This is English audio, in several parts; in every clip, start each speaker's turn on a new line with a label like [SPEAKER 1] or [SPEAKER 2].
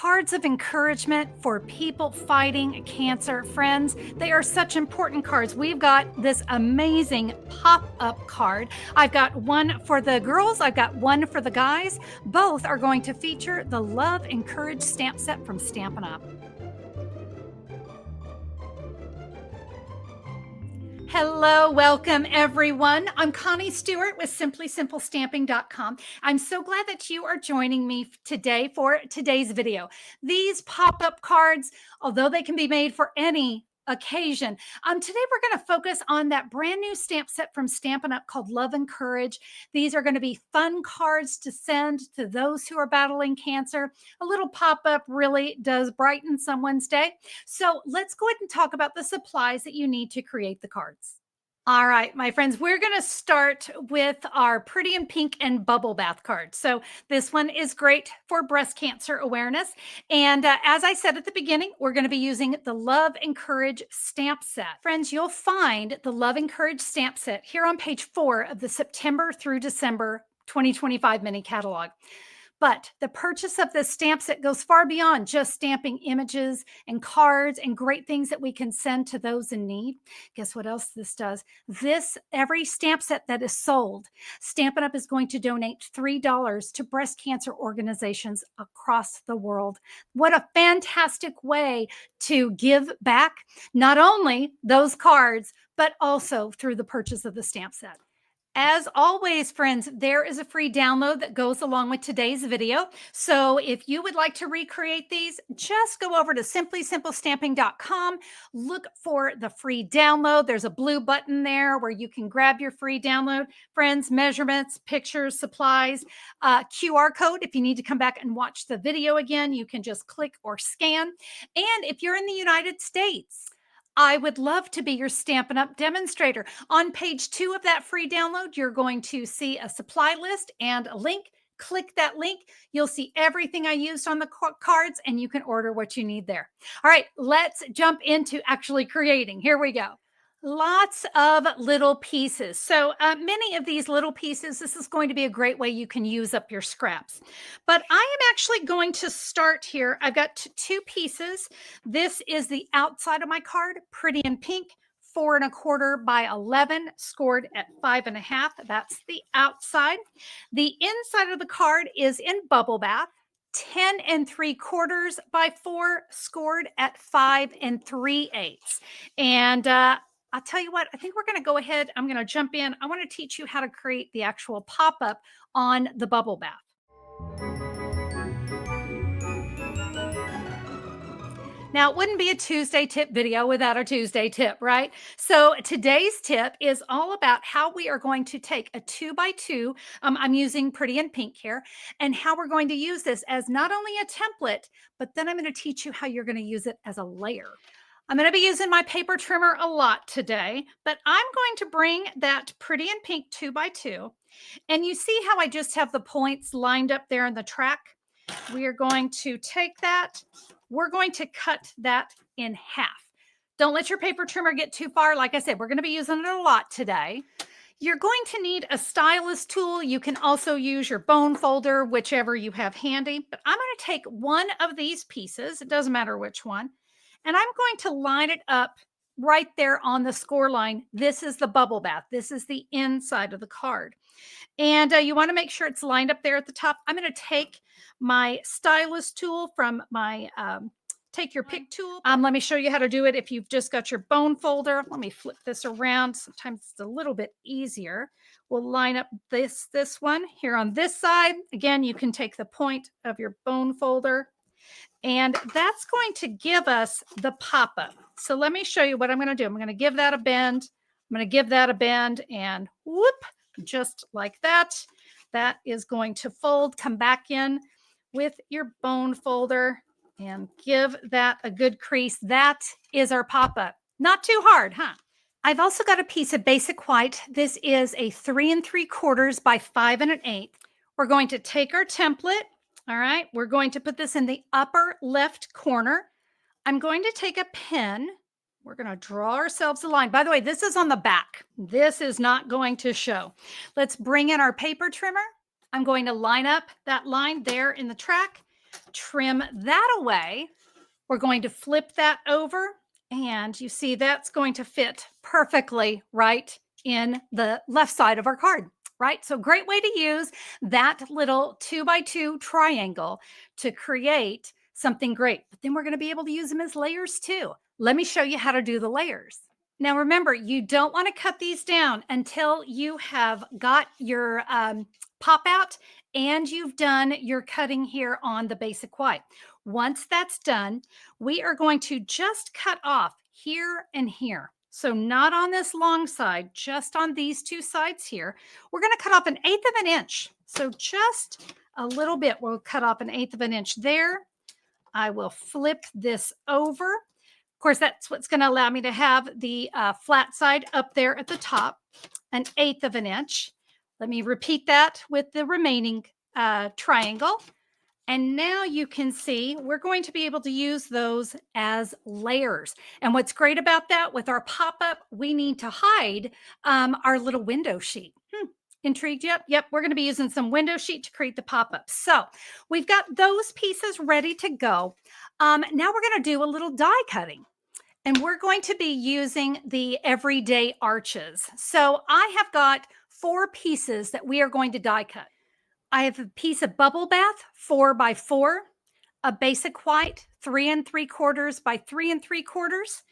[SPEAKER 1] Cards of encouragement for people fighting cancer. Friends, they are such important cards. We've got this amazing pop-up card. I've got one for the girls, I've got one for the guys. Both are going to feature the Love and Courage stamp set from Stampin' Up! Hello, welcome everyone. I'm Connie Stewart with SimplySimpleStamping.com. I'm so glad that you are joining me today for today's video. These pop-up cards, although they can be made for any occasion, today we're going to focus on that brand new stamp set from Stampin' Up! Called Love and Courage. These are going to be fun cards to send to those who are battling cancer. A little pop-up really does brighten someone's day. So let's go ahead and talk about the supplies that you need to create the cards. All right, my friends, we're going to start with our Pretty in Pink and Bubble Bath card. So this one is great for breast cancer awareness. And as I said at the beginning, we're going to be using the Love and Courage stamp set. Friends, you'll find the Love and Courage stamp set here on page 4 of the September through December 2025 mini catalog. But the purchase of this stamp set goes far beyond just stamping images and cards and great things that we can send to those in need. Guess what else this does? Every stamp set that is sold, Stampin' Up! Is going to donate $3 to breast cancer organizations across the world. What a fantastic way to give back, not only those cards, but also through the purchase of the stamp set. As always, friends, there is a free download that goes along with today's video. So if you would like to recreate these, just go over to SimplySimpleStamping.com, look for the free download. There's a blue button there where you can grab your free download. Friends, measurements, pictures, supplies, QR code. If you need to come back and watch the video again, you can just click or scan. And if you're in the United States, I would love to be your Stampin' Up! Demonstrator. On page 2 of that free download, you're going to see a supply list and a link. Click that link. You'll see everything I used on the cards, and you can order what you need there. All right, let's jump into actually creating. Here we go. Lots of little pieces. So many of these little pieces, this is going to be a great way you can use up your scraps. But I am actually going to start here. I've got 2 pieces. This is the outside of my card, Pretty in Pink, 4 1/4 by 11, scored at 5 1/2. That's the outside. The inside of the card is in Bubble Bath, 10 3/4 by 4, scored at 5 3/8. And I'll tell you what, I think we're going to go ahead. I'm going to jump in. I want to teach you how to create the actual pop-up on the Bubble Bath. Now, it wouldn't be a Tuesday tip video without a Tuesday tip, right? So today's tip is all about how we are going to take a 2x2. I'm using Pretty in Pink here, and how we're going to use this as not only a template, but then I'm going to teach you how you're going to use it as a layer. I'm going to be using my paper trimmer a lot today, but I'm going to bring that Pretty in Pink 2x2. And you see how I just have the points lined up there in the track? We are going to take that. We're going to cut that in half. Don't let your paper trimmer get too far. Like I said, we're going to be using it a lot today. You're going to need a stylus tool. You can also use your bone folder, whichever you have handy. But I'm going to take one of these pieces. It doesn't matter which one. And I'm going to line it up right there on the score line. This is the Bubble Bath. This is the inside of the card. And you want to make sure it's lined up there at the top. I'm going to take my stylus tool from my take your pick tool. Let me show you how to do it if you've just got your bone folder. Let me flip this around. Sometimes it's a little bit easier. We'll line up this one here on this side. Again, you can take the point of your bone folder, and that's going to give us the pop-up. So let me show you what I'm going to do. I'm going to give that a bend. I'm going to give that a bend, and whoop, just like that. That is going to fold. Come back in with your bone folder and give that a good crease. That is our pop-up. Not too hard, huh? I've also got a piece of basic white. This is a 3 3/4 by 5 1/8. We're going to take our template. All right, we're going to put this in the upper left corner. I'm going to take a pen. We're going to draw ourselves a line. By the way, this is on the back. This is not going to show. Let's bring in our paper trimmer. I'm going to line up that line there in the track. trim that away. We're going to flip that over, and you see that's going to fit perfectly right in the left side of our card, right? So great way to use that little 2x2 triangle to create something great. But then we're going to be able to use them as layers too. Let me show you how to do the layers. Now, remember, you don't want to cut these down until you have got your pop out and you've done your cutting here on the basic white. Once that's done, we are going to just cut off here and here. So not on this long side, just on these two sides here. We're going to cut off 1/8 of an inch. So just a little bit. We'll cut off 1/8 of an inch there. I will flip this over. Of course, that's what's going to allow me to have the flat side up there at the top, 1/8 of an inch. Let me repeat that with the remaining triangle. And now you can see we're going to be able to use those as layers. And what's great about that, with our pop-up, we need to hide our little window sheet. Intrigued yet? Yep, we're going to be using some window sheet to create the pop-up. So we've got those pieces ready to go. Now we're going to do a little die cutting. And we're going to be using the everyday arches. So I have got 4 pieces that we are going to die cut. I have a piece of bubble bath 4x4, a basic white 3 3/4 by 3 3/4,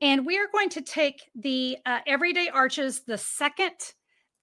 [SPEAKER 1] and we are going to take the everyday arches, the second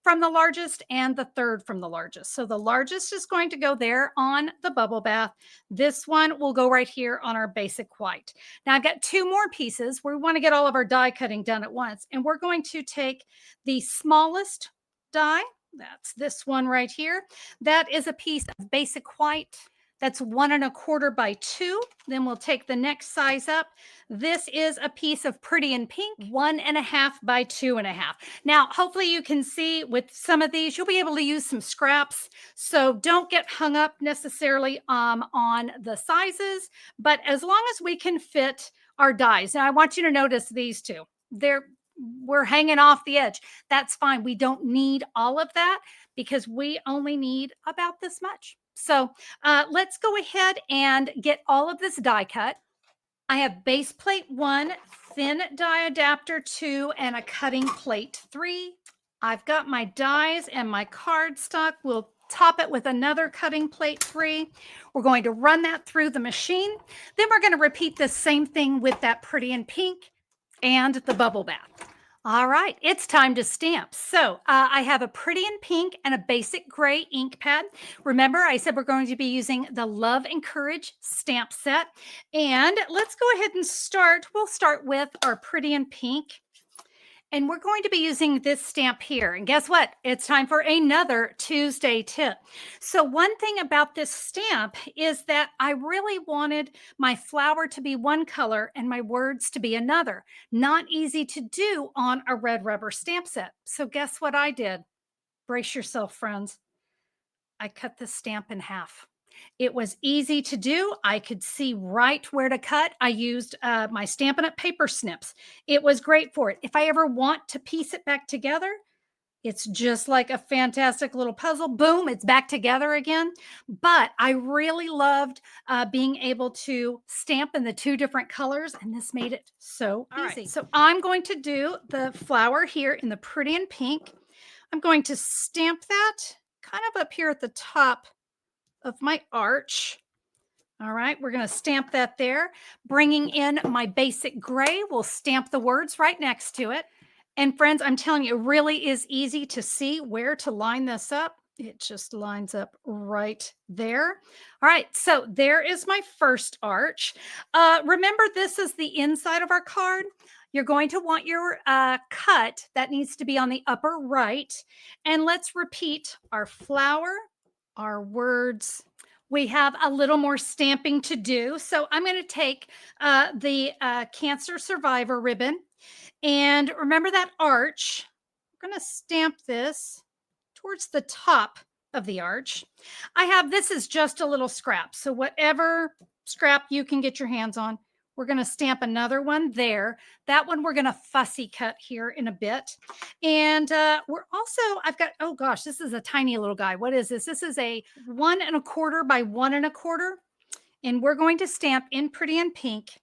[SPEAKER 1] from the largest and the third from the largest. So the largest is going to go there on the bubble bath. This one will go right here on our basic white. Now I've got 2 more pieces. We want to get all of our die cutting done at once, and we're going to take the smallest die. That's this one right here. That is a piece of basic white. That's 1 1/4 by 2. Then we'll take the next size up. This is a piece of pretty in pink, 1 1/2 by 2 1/2. Now, hopefully you can see with some of these, you'll be able to use some scraps. So don't get hung up necessarily on the sizes, but as long as we can fit our dies. Now, I want you to notice these two. We're hanging off the edge. That's fine. We don't need all of that because we only need about this much. So let's go ahead and get all of this die cut. I have base plate 1, thin die adapter 2, and a cutting plate 3. I've got my dies and my cardstock. We'll top it with another cutting plate 3. We're going to run that through the machine. Then we're going to repeat the same thing with that pretty in pink and the bubble bath. All right, it's time to stamp. So I have a pretty in pink and a basic gray ink pad. Remember, I said we're going to be using the Love and Courage stamp set. And let's go ahead and start. We'll start with our pretty in pink. And we're going to be using this stamp here. And guess what? It's time for another Tuesday tip. So one thing about this stamp is that I really wanted my flower to be one color and my words to be another. Not easy to do on a red rubber stamp set. So guess what I did? Brace yourself, friends. I cut the stamp in half. It was easy to do. I could see right where to cut. I used my Stampin' Up! Paper snips. It was great for it. If I ever want to piece it back together, it's just like a fantastic little puzzle. Boom, it's back together again. But I really loved being able to stamp in the 2 different colors, and this made it so easy. Right, so I'm going to do the flower here in the pretty in pink. I'm going to stamp that kind of up here at the top of my arch. All right, we're going to stamp that there. Bringing in my basic gray, we'll stamp the words right next to it. And friends, I'm telling you, it really is easy to see where to line this up. It just lines up right there. All right, so there is my first arch. Remember, this is the inside of our card. You're going to want your cut. That needs to be on the upper right. And let's repeat our flower, our words. We have a little more stamping to do. So I'm going to take the Cancer Survivor ribbon. And remember that arch. We're going to stamp this towards the top of the arch. This is just a little scrap. So whatever scrap you can get your hands on, we're going to stamp another one there. That one we're going to fussy cut here in a bit. And I've got, oh gosh, this is a tiny little guy. What is this? This is a 1 1/4 by 1 1/4. And we're going to stamp in Pretty in Pink.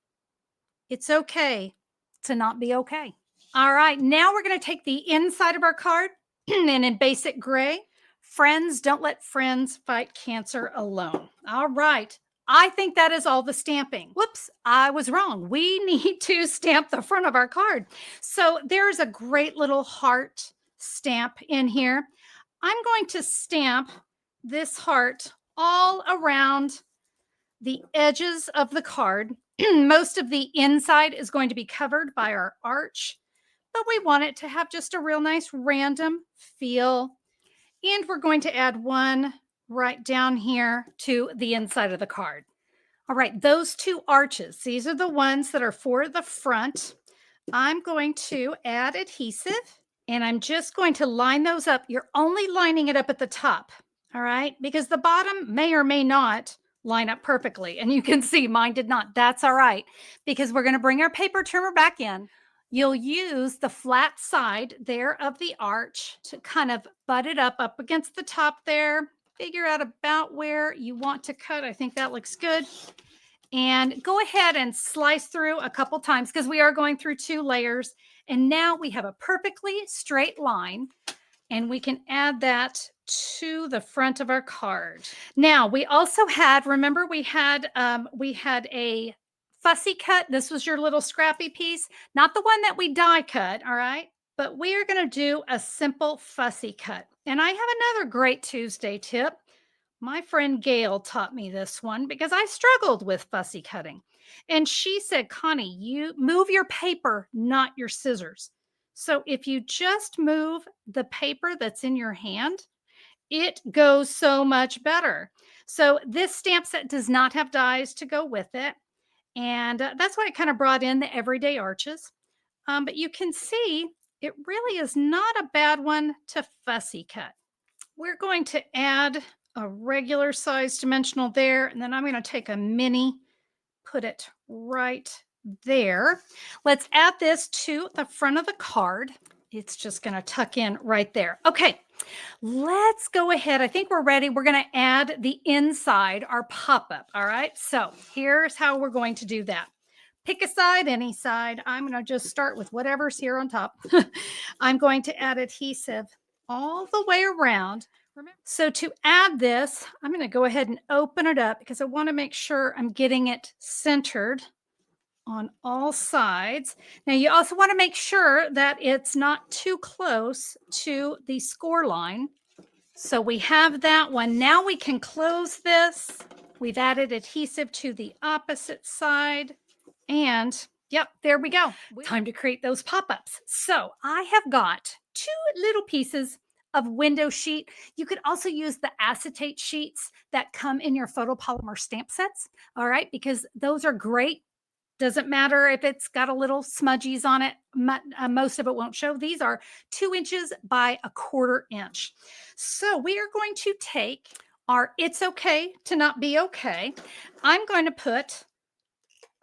[SPEAKER 1] It's okay to not be okay. All right, now we're going to take the inside of our card and in Basic Gray, friends, don't let friends fight cancer alone. All right. I think that is all the stamping. Whoops, I was wrong. We need to stamp the front of our card. So there's a great little heart stamp in here. I'm going to stamp this heart all around the edges of the card. Most of the inside is going to be covered by our arch, but we want it to have just a real nice random feel. And we're going to add one right down here to the inside of the card. All right, those two arches, these are the ones that are for the front. I'm going to add adhesive and I'm just going to line those up. You're only lining it up at the top, all right? Because the bottom may or may not line up perfectly. And you can see mine did not. That's all right, because we're going to bring our paper trimmer back in. You'll use the flat side there of the arch to kind of butt it up against the top there. Figure out about where you want to cut. I think that looks good. And go ahead and slice through a couple times because we are going through 2 layers. And now we have a perfectly straight line, and we can add that to the front of our card. Now we also had, remember we had a fussy cut. This was your little scrappy piece, not the one that we die cut, all right? But we are going to do a simple fussy cut. And I have another great Tuesday tip. My friend Gail taught me this one because I struggled with fussy cutting. And she said, Connie, you move your paper, not your scissors. So if you just move the paper that's in your hand, it goes so much better. So this stamp set does not have dies to go with it. And that's why I kind of brought in the everyday arches. But you can see it really is not a bad one to fussy cut. We're going to add a regular size dimensional there, and then I'm going to take a mini, put it right there. Let's add this to the front of the card. It's just going to tuck in right there. Okay, let's go ahead. I think we're ready. We're going to add the inside, our pop-up. All right, so here's how we're going to do that. Pick a side, any side. I'm going to just start with whatever's here on top. I'm going to add adhesive all the way around. So to add this, I'm going to go ahead and open it up because I want to make sure I'm getting it centered on all sides. Now you also want to make sure that it's not too close to the score line. So we have that one. Now we can close this. We've added adhesive to the opposite side. And yep, there we go. Time to create those pop-ups. So I have got 2 little pieces of window sheet. You could also use the acetate sheets that come in your photopolymer stamp sets, all right, because those are great. Doesn't matter if it's got a little smudgies on it. Most of it won't show. These are 2 inches by 1/4 inch. So we are going to take our It's Okay to Not Be Okay. I'm going to put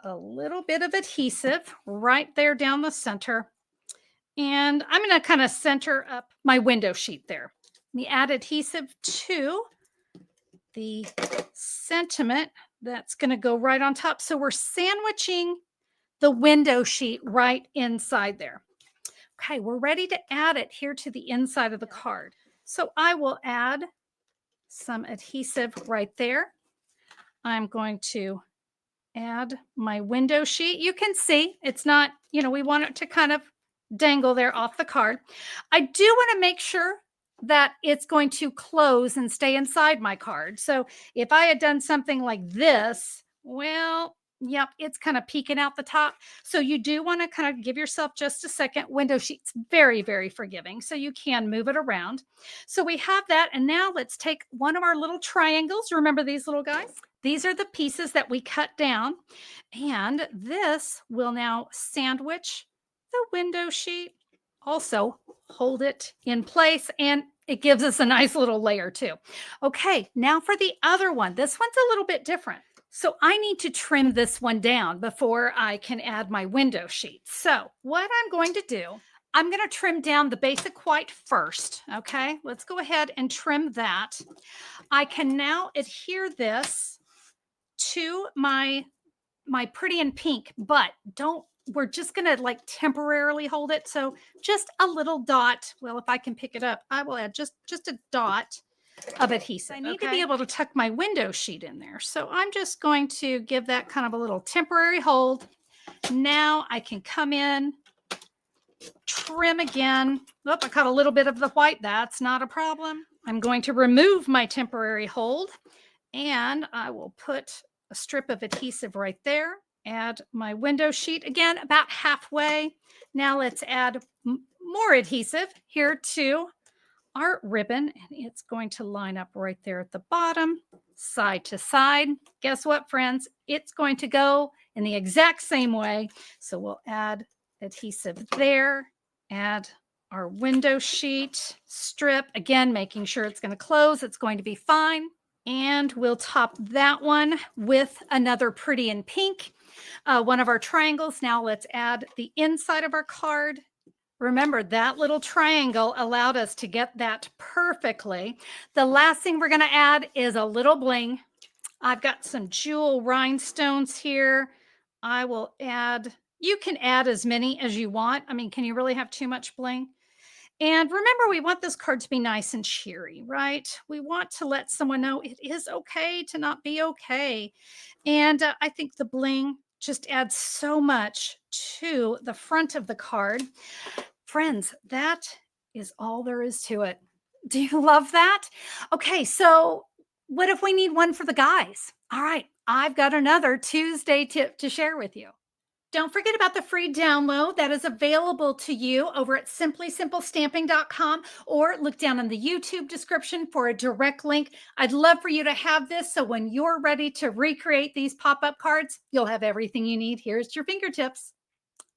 [SPEAKER 1] a little bit of adhesive right there down the center. And I'm going to kind of center up my window sheet there. We add adhesive to the sentiment that's going to go right on top. So we're sandwiching the window sheet right inside there. Okay, we're ready to add it here to the inside of the card. So I will add some adhesive right there. I'm going to add my window sheet. You can see it's not, we want it to kind of dangle there off the card. I do want to make sure that it's going to close and stay inside my card. So if I had done something like this, well, yep, it's kind of peeking out the top. So you do want to kind of give yourself just a second. Window sheet's very, very forgiving. So you can move it around. So we have that. And now let's take one of our little triangles. Remember these little guys? These are the pieces that we cut down. And this will now sandwich the window sheet, also hold it in place, and it gives us a nice little layer too. Okay, now for the other one. This one's a little bit different. So I need to trim this one down before I can add my window sheet. So what I'm going to do, I'm going to trim down the basic white first. Okay, let's go ahead and trim that. I can now adhere this to my pretty in pink, but we're just going to like temporarily hold it. So just a little dot. Well, if I can pick it up, I will add just a dot of adhesive. I need to be able to tuck my window sheet in there. So I'm just going to give that kind of a little temporary hold. Now I can come in, trim again. Oh, I caught a little bit of the white. That's not a problem. I'm going to remove my temporary hold, and I will put a strip of adhesive right there. Add my window sheet again, about halfway. Now let's add more adhesive here to our ribbon, and it's going to line up right there at the bottom, side to side. Guess what, friends? It's going to go in the exact same way. So we'll add adhesive there, add our window sheet strip, again, making sure it's going to close. It's going to be fine. And we'll top that one with another pretty in pink, one of our triangles. Now let's add the inside of our card. Remember, that little triangle allowed us to get that perfectly. The last thing we're going to add is a little bling. I've got some jewel rhinestones here. I will add, you can add as many as you want. I mean, can you really have too much bling? And remember, we want this card to be nice and cheery, right? We want to let someone know it is okay to not be okay. And I think the bling just adds so much to the front of the card. Friends, that is all there is to it. Do you love that? Okay, so what if we need one for the guys? All right, I've got another Tuesday tip to share with you. Don't forget about the free download that is available to you over at simplysimplestamping.com, or look down in the YouTube description for a direct link. I'd love for you to have this, so when you're ready to recreate these pop-up cards, you'll have everything you need. Here's your fingertips.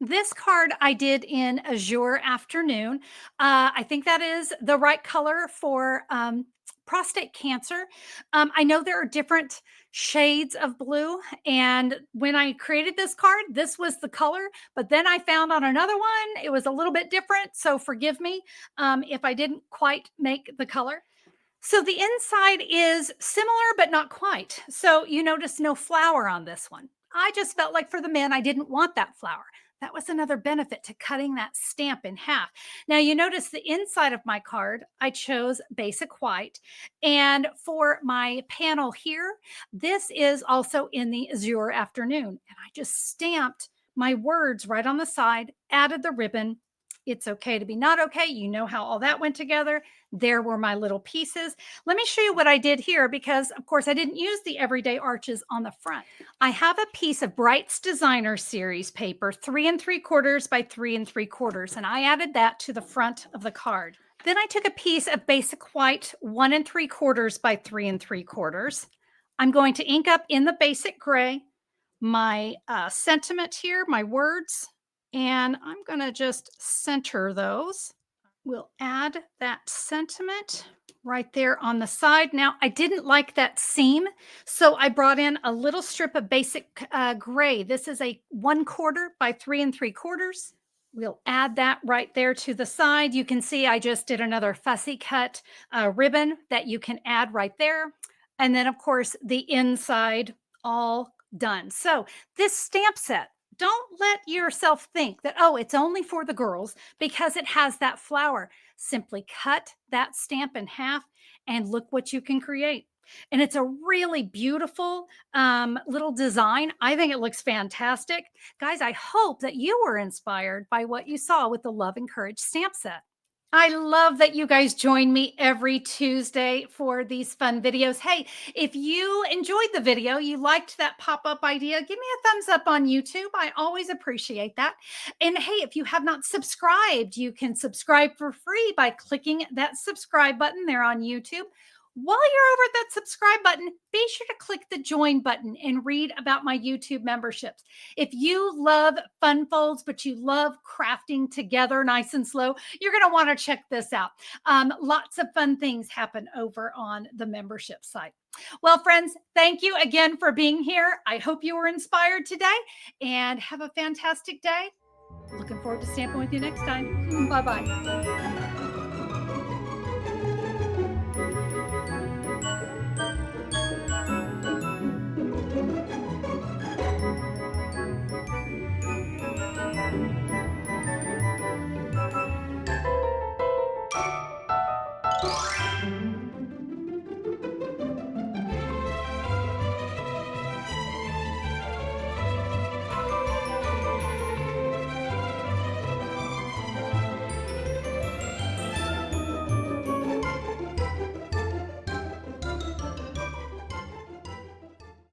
[SPEAKER 1] This card I did in Azure Afternoon. I think that is the right color for prostate cancer. I know there are different shades of blue, and when I created this card, this was the color, but then I found on another one, it was a little bit different. So forgive me if I didn't quite make the color. So the inside is similar, but not quite. So you notice no flower on this one. I just felt like for the men, I didn't want that flower. That was another benefit to cutting that stamp in half. Now you notice the inside of my card, I chose basic white. And for my panel here, this is also in the Azure Afternoon. And I just stamped my words right on the side, added the ribbon. It's okay to be not okay. You know how all that went together. There were my little pieces. Let me show you what I did here, because of course I didn't use the everyday arches on the front. I have a piece of Bright's Designer Series paper, 3 3/4 by 3 3/4, and I added that to the front of the card. Then I took a piece of basic white, 1 3/4 by 3 3/4. I'm going to ink up in the basic gray my sentiment here, my words, and I'm going to just center those. We'll add that sentiment right there on the side. Now, I didn't like that seam, so I brought in a little strip of basic gray. This is a 1/4 by 3 3/4. We'll add that right there to the side. You can see I just did another fussy cut ribbon that you can add right there. And then, of course, the inside all done. So this stamp set, don't let yourself think that, oh, it's only for the girls because it has that flower. Simply cut that stamp in half and look what you can create. And it's a really beautiful little design. I think it looks fantastic. Guys, I hope that you were inspired by what you saw with the Love and Courage stamp set. I love that you guys join me every Tuesday for these fun videos. Hey, if you enjoyed the video, you liked that pop-up idea, give me a thumbs up on YouTube. I always appreciate that. And hey, if you have not subscribed, you can subscribe for free by clicking that subscribe button there on YouTube. While you're over at that subscribe button, be sure to click the join button and read about my YouTube memberships. If you love fun folds, but you love crafting together nice and slow, you're going to want to check this out. Lots of fun things happen over on the membership site. Well, friends, thank you again for being here. I hope you were inspired today, and have a fantastic day. Looking forward to stamping with you next time. Bye-bye.